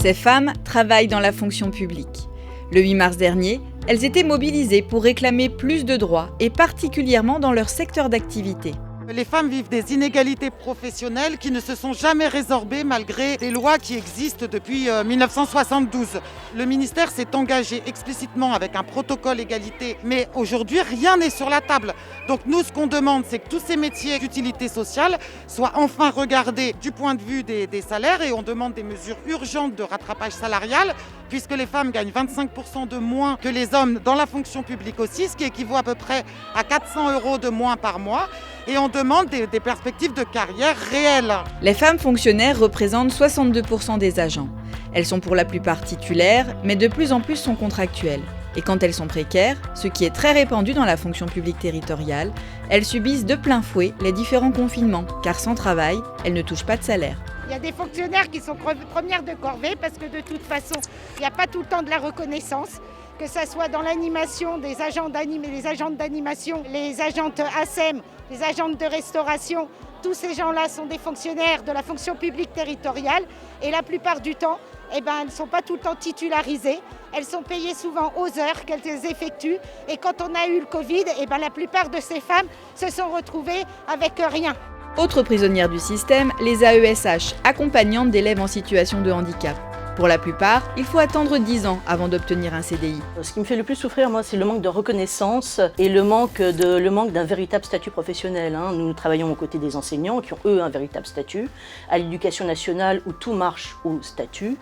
Ces femmes travaillent dans la fonction publique. Le 8 mars dernier, elles étaient mobilisées pour réclamer plus de droits et particulièrement dans leur secteur d'activité. Les femmes vivent des inégalités professionnelles qui ne se sont jamais résorbées malgré des lois qui existent depuis 1972. Le ministère s'est engagé explicitement avec un protocole égalité, mais aujourd'hui, rien n'est sur la table. Donc nous, ce qu'on demande, c'est que tous ces métiers d'utilité sociale soient enfin regardés du point de vue des salaires et on demande des mesures urgentes de rattrapage salarial puisque les femmes gagnent 25% de moins que les hommes dans la fonction publique aussi, ce qui équivaut à peu près à 400 € de moins par mois. Et on demande des perspectives de carrière réelles. Les femmes fonctionnaires représentent 62% des agents. Elles sont pour la plupart titulaires, mais de plus en plus sont contractuelles. Et quand elles sont précaires, ce qui est très répandu dans la fonction publique territoriale, elles subissent de plein fouet les différents confinements, car sans travail, elles ne touchent pas de salaire. Il y a des fonctionnaires qui sont premières de corvée parce que de toute façon, il n'y a pas tout le temps de la reconnaissance. Que ce soit dans l'animation, des agents d'animation, les agentes ASEM, les agentes de restauration, tous ces gens-là sont des fonctionnaires de la fonction publique territoriale et la plupart du temps, elles ne sont pas tout le temps titularisées. Elles sont payées souvent aux heures qu'elles effectuent et quand on a eu le Covid, la plupart de ces femmes se sont retrouvées avec rien. Autres prisonnières du système, les AESH, accompagnantes d'élèves en situation de handicap. Pour la plupart, il faut attendre 10 ans avant d'obtenir un CDI. Ce qui me fait le plus souffrir, moi, c'est le manque de reconnaissance et le manque d'un véritable statut professionnel. Nous travaillons aux côtés des enseignants qui ont, eux, un véritable statut. À l'éducation nationale, où tout marche au statut.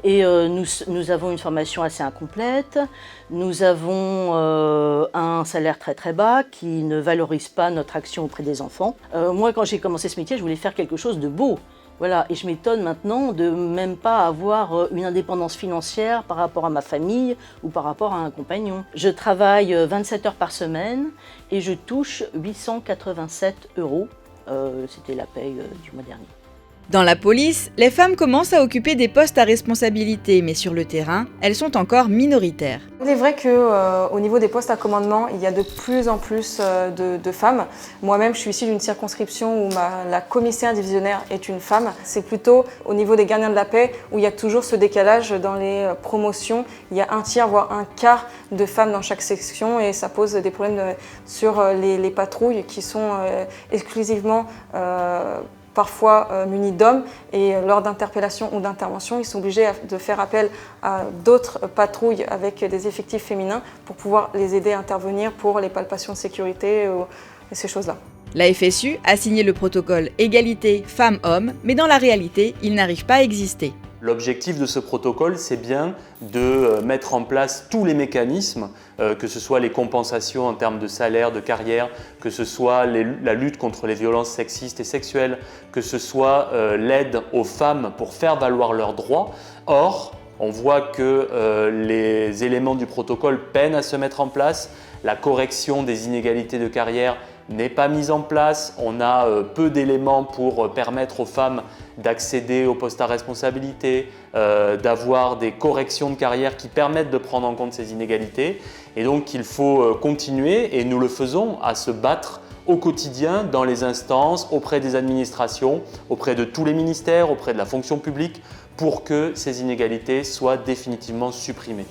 Et nous avons une formation assez incomplète. Nous avons un salaire très très bas qui ne valorise pas notre action auprès des enfants. Moi, quand j'ai commencé ce métier, je voulais faire quelque chose de beau. Voilà, et je m'étonne maintenant de même pas avoir une indépendance financière par rapport à ma famille ou par rapport à un compagnon. Je travaille 27 heures par semaine et je touche 887 €. C'était la paye du mois dernier. Dans la police, les femmes commencent à occuper des postes à responsabilité, mais sur le terrain, elles sont encore minoritaires. Il est vrai qu'au niveau des postes à commandement, il y a de plus en plus de femmes. Moi-même, je suis issue d'une circonscription où la commissaire divisionnaire est une femme. C'est plutôt au niveau des gardiens de la paix où il y a toujours ce décalage dans les promotions. Il y a un tiers, voire un quart de femmes dans chaque section et ça pose des problèmes sur les patrouilles qui sont exclusivement parfois munis d'hommes et lors d'interpellations ou d'interventions, ils sont obligés de faire appel à d'autres patrouilles avec des effectifs féminins pour pouvoir les aider à intervenir pour les palpations de sécurité et ces choses-là. La FSU a signé le protocole égalité femmes-hommes, mais dans la réalité, il n'arrive pas à exister. L'objectif de ce protocole, c'est bien de mettre en place tous les mécanismes, que ce soit les compensations en termes de salaire, de carrière, que ce soit la lutte contre les violences sexistes et sexuelles, que ce soit l'aide aux femmes pour faire valoir leurs droits. Or, on voit que les éléments du protocole peinent à se mettre en place. La correction des inégalités de carrière n'est pas mise en place. On a peu d'éléments pour permettre aux femmes d'accéder aux postes à responsabilité, d'avoir des corrections de carrière qui permettent de prendre en compte ces inégalités. Et donc il faut continuer, et nous le faisons, à se battre au quotidien dans les instances, auprès des administrations, auprès de tous les ministères, auprès de la fonction publique, pour que ces inégalités soient définitivement supprimées.